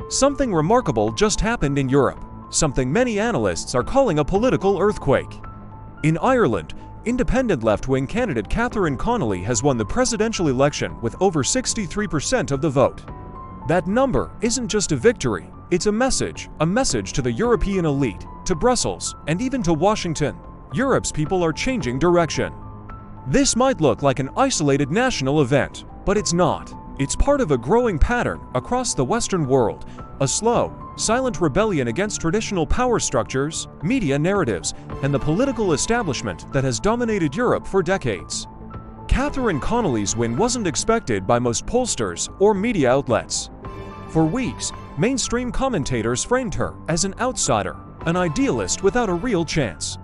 Something remarkable just happened in Europe, something many analysts are calling a political earthquake. In Ireland, independent left-wing candidate Catherine Connolly has won the presidential election with over 63% of the vote. That number isn't just a victory, it's a message to the European elite, to Brussels, and even to Washington. Europe's people are changing direction. This might look like an isolated national event, but it's not. It's part of a growing pattern across the Western world, a slow, silent rebellion against traditional power structures, media narratives, and the political establishment that has dominated Europe for decades. Catherine Connolly's win wasn't expected by most pollsters or media outlets. For weeks, mainstream commentators framed her as an outsider, an idealist without a real chance.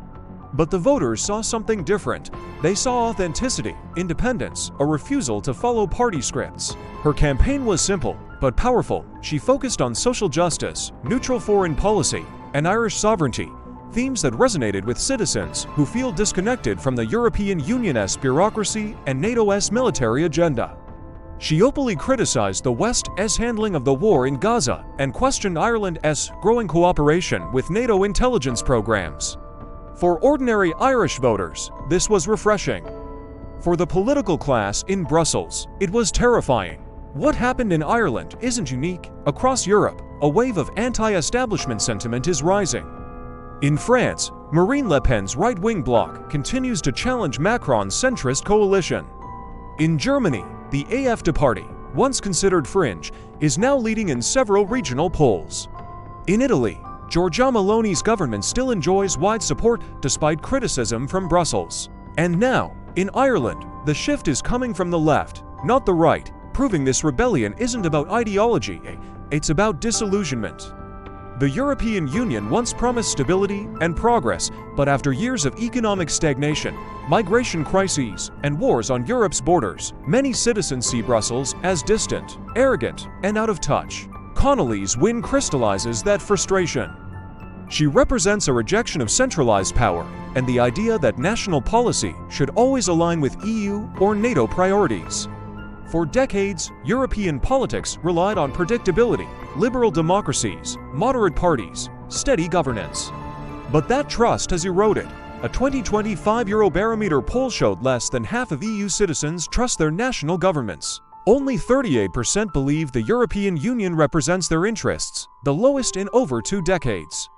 But the voters saw something different. They saw authenticity, independence, a refusal to follow party scripts. Her campaign was simple, but powerful. She focused on social justice, neutral foreign policy, and Irish sovereignty, themes that resonated with citizens who feel disconnected from the European Union's bureaucracy and NATO's military agenda. She openly criticized the West's handling of the war in Gaza and questioned Ireland's growing cooperation with NATO intelligence programs. For ordinary Irish voters, this was refreshing. For the political class in Brussels, it was terrifying. What happened in Ireland isn't unique. Across Europe, a wave of anti-establishment sentiment is rising. In France, Marine Le Pen's right-wing bloc continues to challenge Macron's centrist coalition. In Germany, the AfD party, once considered fringe, is now leading in several regional polls. In Italy, Giorgia Meloni's government still enjoys wide support despite criticism from Brussels. And now, in Ireland, the shift is coming from the left, not the right, proving this rebellion isn't about ideology, it's about disillusionment. The European Union once promised stability and progress, but after years of economic stagnation, migration crises, and wars on Europe's borders, many citizens see Brussels as distant, arrogant, and out of touch. Connolly's win crystallizes that frustration. She represents a rejection of centralized power and the idea that national policy should always align with EU or NATO priorities. For decades, European politics relied on predictability, liberal democracies, moderate parties, steady governance. But that trust has eroded. A 2025 Eurobarometer poll showed less than half of EU citizens trust their national governments. Only 38% believe the European Union represents their interests, the lowest in over 2 decades.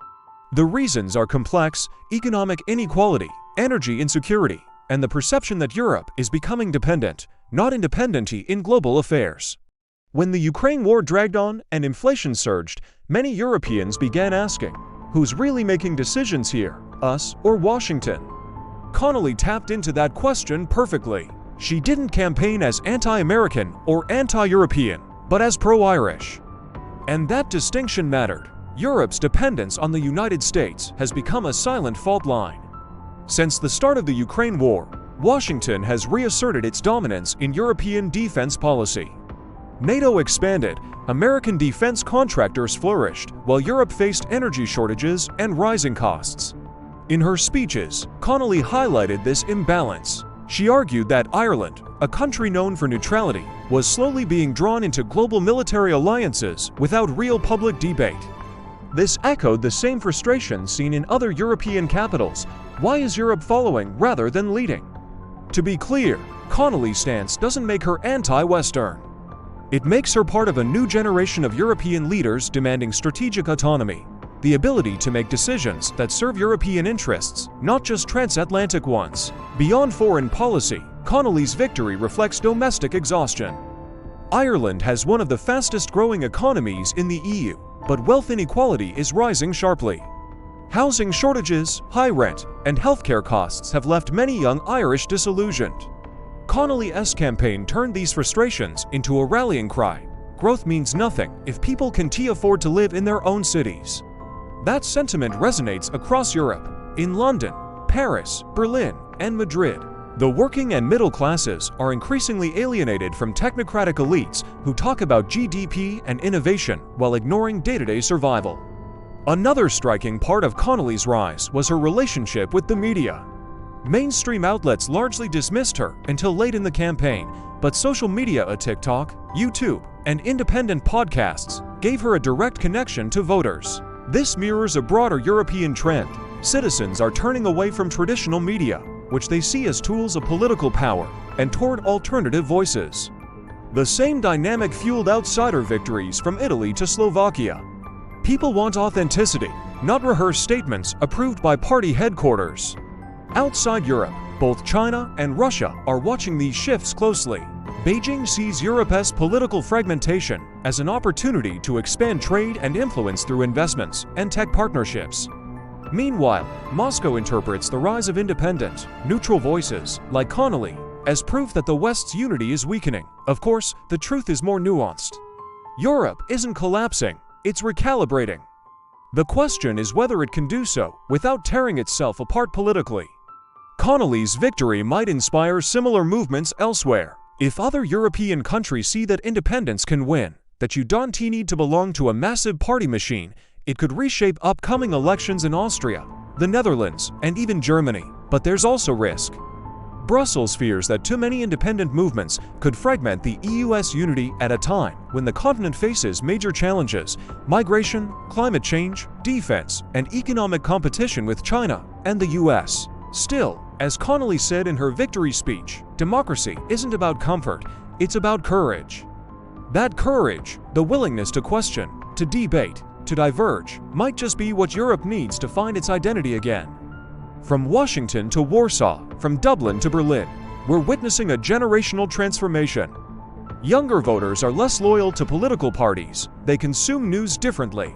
The reasons are complex: economic inequality, energy insecurity, and the perception that Europe is becoming dependent, not independent in global affairs. When the Ukraine war dragged on and inflation surged, many Europeans began asking, who's really making decisions here, us or Washington? Connolly tapped into that question perfectly. She didn't campaign as anti-American or anti-European, but as pro-Irish. And that distinction mattered. Europe's dependence on the United States has become a silent fault line. Since the start of the Ukraine war, Washington has reasserted its dominance in European defense policy. NATO expanded, American defense contractors flourished, while Europe faced energy shortages and rising costs. In her speeches, Connolly highlighted this imbalance. She argued that Ireland, a country known for neutrality, was slowly being drawn into global military alliances without real public debate. This echoed the same frustration seen in other European capitals. Why is Europe following rather than leading? To be clear, Connolly's stance doesn't make her anti-Western. It makes her part of a new generation of European leaders demanding strategic autonomy, the ability to make decisions that serve European interests, not just transatlantic ones. Beyond foreign policy, Connolly's victory reflects domestic exhaustion. Ireland has one of the fastest-growing economies in the EU, but wealth inequality is rising sharply. Housing shortages, high rent, and healthcare costs have left many young Irish disillusioned. Connolly's campaign turned these frustrations into a rallying cry. Growth means nothing if people can't afford to live in their own cities. That sentiment resonates across Europe. In London, Paris, Berlin, and Madrid, the working and middle classes are increasingly alienated from technocratic elites who talk about GDP and innovation while ignoring day-to-day survival. Another striking part of Connolly's rise was her relationship with the media. Mainstream outlets largely dismissed her until late in the campaign, but social media, TikTok, YouTube, and independent podcasts gave her a direct connection to voters. This mirrors a broader European trend. Citizens are turning away from traditional media, which they see as tools of political power, and toward alternative voices. The same dynamic fueled outsider victories from Italy to Slovakia. People want authenticity, not rehearsed statements approved by party headquarters. Outside Europe, both China and Russia are watching these shifts closely. Beijing sees Europe's political fragmentation as an opportunity to expand trade and influence through investments and tech partnerships. Meanwhile, Moscow interprets the rise of independent, neutral voices, like Connolly, as proof that the West's unity is weakening. Of course, the truth is more nuanced. Europe isn't collapsing, it's recalibrating. The question is whether it can do so without tearing itself apart politically. Connolly's victory might inspire similar movements elsewhere. If other European countries see that independence can win, that you don't need to belong to a massive party machine, it could reshape upcoming elections in Austria, the Netherlands, and even Germany. But there's also risk. Brussels fears that too many independent movements could fragment the EU's unity at a time when the continent faces major challenges: migration, climate change, defense, and economic competition with China and the US. Still, as Connolly said in her victory speech, democracy isn't about comfort, it's about courage. That courage, the willingness to question, to debate, to diverge, might just be what Europe needs to find its identity again. From Washington to Warsaw, from Dublin to Berlin, we're witnessing a generational transformation. Younger voters are less loyal to political parties, they consume news differently.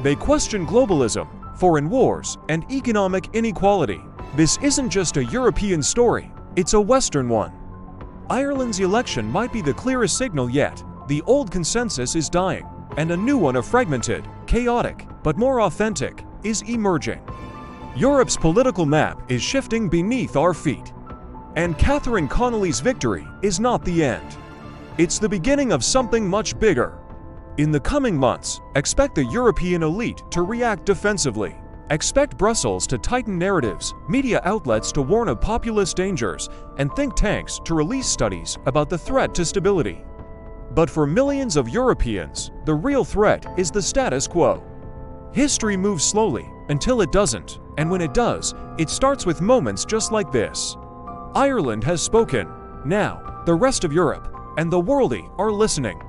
They question globalism, foreign wars, and economic inequality. This isn't just a European story, it's a Western one. Ireland's election might be the clearest signal yet. The old consensus is dying, and a new one of fragmented, chaotic, but more authentic, is emerging. Europe's political map is shifting beneath our feet. And Catherine Connolly's victory is not the end. It's the beginning of something much bigger. In the coming months, expect the European elite to react defensively. Expect Brussels to tighten narratives, media outlets to warn of populist dangers, and think tanks to release studies about the threat to stability. But for millions of Europeans, the real threat is the status quo. History moves slowly until it doesn't, and when it does, it starts with moments just like this. Ireland has spoken. Now, the rest of Europe and the world are listening.